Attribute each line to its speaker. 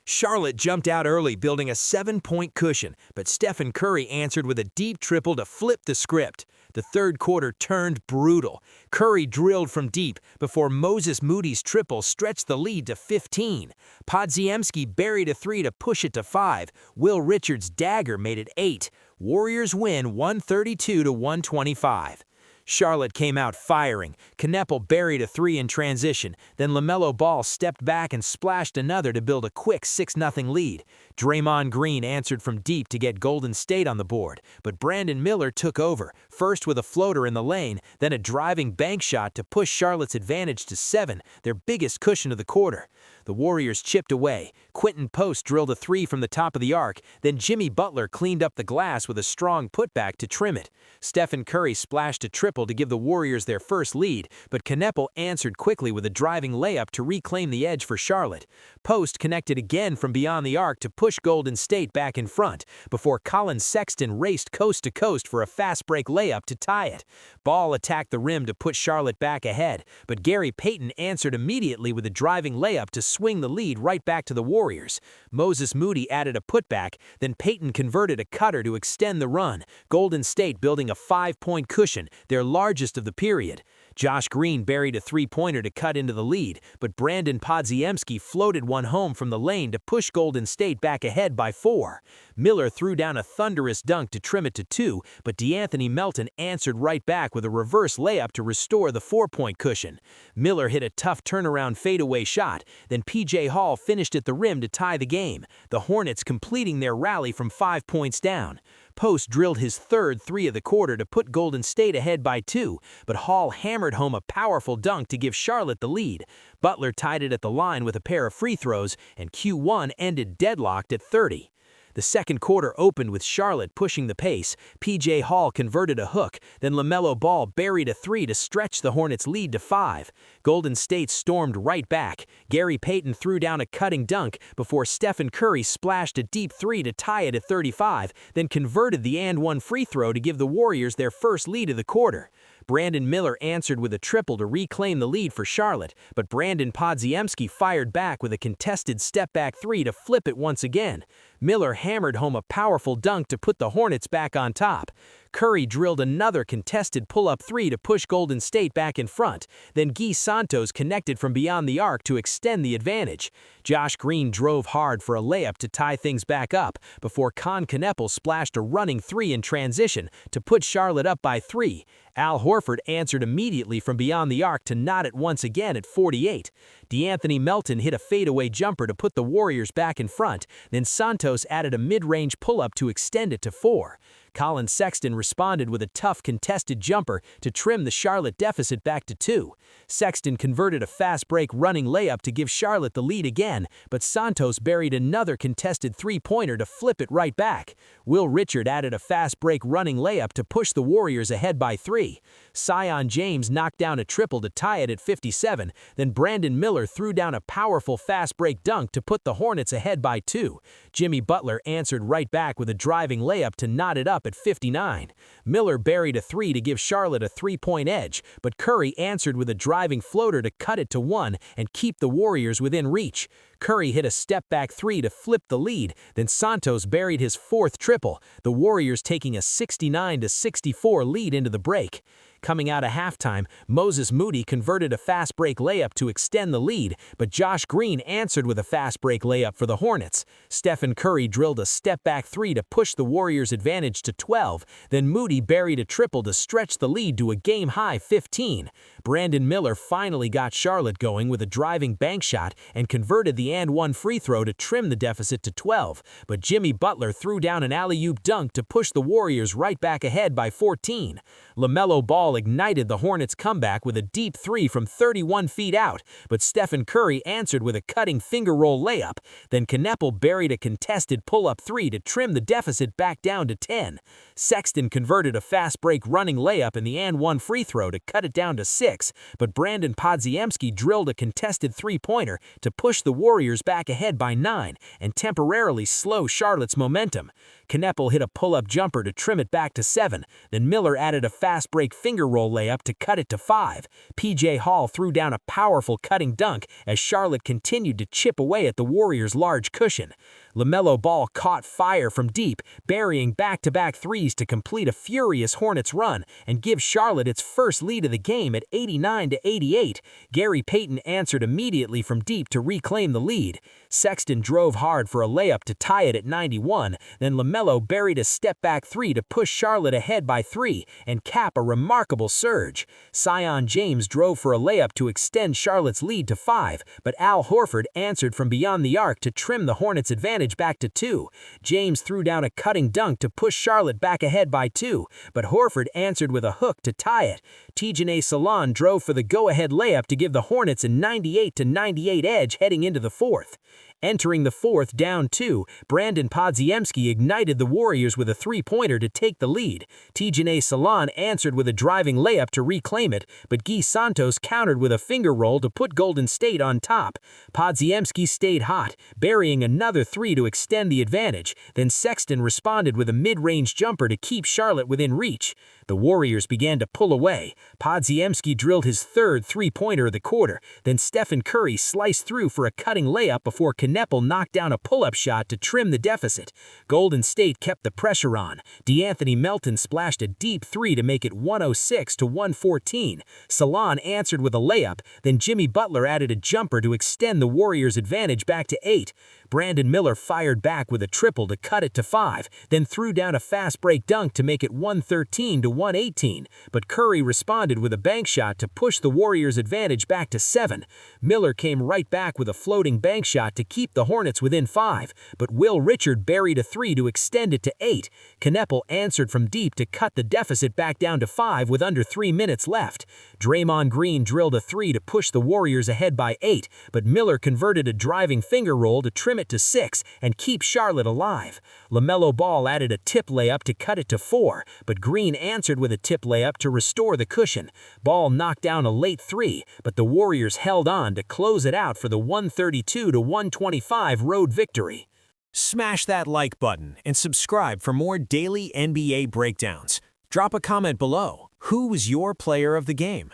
Speaker 1: Charlotte jumped out early, building a 7-point cushion, but Stephen Curry answered with a deep triple to flip the script. The third quarter turned brutal. Curry drilled from deep before Moses Moody's triple stretched the lead to 15. Podziemski buried a three to push it to 5. Will Richards' dagger made it 8. Warriors win 132-125. Charlotte came out firing. Knueppel buried a three in transition. Then LaMelo Ball stepped back and splashed another to build a quick 6-0 lead. Draymond Green answered from deep to get Golden State on the board, but Brandon Miller took over, first with a floater in the lane, then a driving bank shot to push Charlotte's advantage to 7, their biggest cushion of the quarter. The Warriors chipped away. Quinten Post drilled a three from the top of the arc, then Jimmy Butler cleaned up the glass with a strong putback to trim it. Stephen Curry splashed a triple to give the Warriors their first lead, but Knueppel answered quickly with a driving layup to reclaim the edge for Charlotte. Post connected again from beyond the arc to push Golden State back in front, before Collin Sexton raced coast to coast for a fast break layup to tie it. Ball attacked the rim to put Charlotte back ahead, but Gary Payton answered immediately with a driving layup to swing the lead right back to the Warriors. Moses Moody added a putback, then Payton converted a cutter to extend the run, Golden State building a 5-point cushion, their largest of the period. Josh Green buried a three-pointer to cut into the lead, but Brandon Podziemski floated one home from the lane to push Golden State back ahead by 4. Miller threw down a thunderous dunk to trim it to 2, but DeAnthony Melton answered right back with a reverse layup to restore the 4-point cushion. Miller hit a tough turnaround fadeaway shot, then P.J. Hall finished at the rim to tie the game, the Hornets completing their rally from 5 points down. Post drilled his third three of the quarter to put Golden State ahead by 2, but Hall hammered home a powerful dunk to give Charlotte the lead. Butler tied it at the line with a pair of free throws, and Q1 ended deadlocked at 30. The second quarter opened with Charlotte pushing the pace. P.J. Hall converted a hook, then LaMelo Ball buried a three to stretch the Hornets' lead to 5. Golden State stormed right back. Gary Payton threw down a cutting dunk before Stephen Curry splashed a deep three to tie it at 35, then converted the and-one free throw to give the Warriors their first lead of the quarter. Brandon Miller answered with a triple to reclaim the lead for Charlotte, but Brandon Podziemski fired back with a contested step-back three to flip it once again. Miller hammered home a powerful dunk to put the Hornets back on top. Curry drilled another contested pull-up three to push Golden State back in front. Then Gui Santos connected from beyond the arc to extend the advantage. Josh Green drove hard for a layup to tie things back up before Kon Knueppel splashed a running three in transition to put Charlotte up by 3. Al Horford answered immediately from beyond the arc to knot it once again at 48. DeAnthony Melton hit a fadeaway jumper to put the Warriors back in front, then Santos added a mid-range pull-up to extend it to 4. Collin Sexton responded with a tough contested jumper to trim the Charlotte deficit back to 2. Sexton converted a fast break running layup to give Charlotte the lead again, but Santos buried another contested three-pointer to flip it right back. Will Richard added a fast break running layup to push the Warriors ahead by 3. Sion James knocked down a triple to tie it at 57, then Brandon Miller threw down a powerful fast break dunk to put the Hornets ahead by 2. Jimmy Butler answered right back with a driving layup to knot it up at 59. Miller buried a three to give Charlotte a 3-point edge, but Curry answered with a driving floater to cut it to 1 and keep the Warriors within reach. Curry hit a step-back three to flip the lead, then Santos buried his 4th triple, the Warriors taking a 69-64 lead into the break. Coming out of halftime, Moses Moody converted a fast break layup to extend the lead, but Josh Green answered with a fast break layup for the Hornets. Stephen Curry drilled a step-back three to push the Warriors' advantage to 12, then Moody buried a triple to stretch the lead to a game-high 15. Brandon Miller finally got Charlotte going with a driving bank shot and converted the and-one free throw to trim the deficit to 12, but Jimmy Butler threw down an alley-oop dunk to push the Warriors right back ahead by 14. LaMelo Ball ignited the Hornets' comeback with a deep three from 31 feet out, but Stephen Curry answered with a cutting finger roll layup. Then Knueppel buried a contested pull-up three to trim the deficit back down to 10. Sexton converted a fast break running layup in the and-one free throw to cut it down to 6, but Brandon Podziemski drilled a contested three-pointer to push the Warriors back ahead by 9 and temporarily slow Charlotte's momentum. Knueppel hit a pull-up jumper to trim it back to 7, then Miller added a fast-break finger roll layup to cut it to 5. P.J. Hall threw down a powerful cutting dunk as Charlotte continued to chip away at the Warriors' large cushion. LaMelo Ball caught fire from deep, burying back-to-back threes to complete a furious Hornets run and give Charlotte its first lead of the game at 89-88. Gary Payton answered immediately from deep to reclaim the lead. Sexton drove hard for a layup to tie it at 91, then LaMelo buried a step-back 3 to push Charlotte ahead by 3 and cap a remarkable surge. Zion James drove for a layup to extend Charlotte's lead to 5, but Al Horford answered from beyond the arc to trim the Hornets' advantage back to 2. James threw down a cutting dunk to push Charlotte back ahead by 2, but Horford answered with a hook to tie it. Tijane Salon drove for the go-ahead layup to give the Hornets a 98-98 edge heading into the fourth. Entering the fourth down 2, Brandon Podziemski ignited the Warriors with a three-pointer to take the lead. Tijane Salon answered with a driving layup to reclaim it, but Gui Santos countered with a finger roll to put Golden State on top. Podziemski stayed hot, burying another 3 to extend the advantage, then Sexton responded with a mid-range jumper to keep Charlotte within reach. The Warriors began to pull away. Podziemski drilled his third three-pointer of the quarter, then Stephen Curry sliced through for a cutting layup before Knueppel knocked down a pull-up shot to trim the deficit. Golden State kept the pressure on. DeAnthony Melton splashed a deep 3 to make it 106-114. Salon answered with a layup, then Jimmy Butler added a jumper to extend the Warriors' advantage back to 8. Brandon Miller fired back with a triple to cut it to 5, then threw down a fast break dunk to make it 113-118, but Curry responded with a bank shot to push the Warriors' advantage back to 7. Miller came right back with a floating bank shot to keep the Hornets within 5, but Will Richard buried a 3 to extend it to 8. Knueppel answered from deep to cut the deficit back down to 5 with under 3 minutes left. Draymond Green drilled a 3 to push the Warriors ahead by 8, but Miller converted a driving finger roll to trim it to 6 and keep Charlotte alive. LaMelo Ball added a tip layup to cut it to 4, but Green answered with a tip layup to restore the cushion. Ball knocked down a late 3, but the Warriors held on to close it out for the 132-125 road victory.
Speaker 2: Smash that like button and subscribe for more daily NBA breakdowns. Drop a comment below. Who was your player of the game?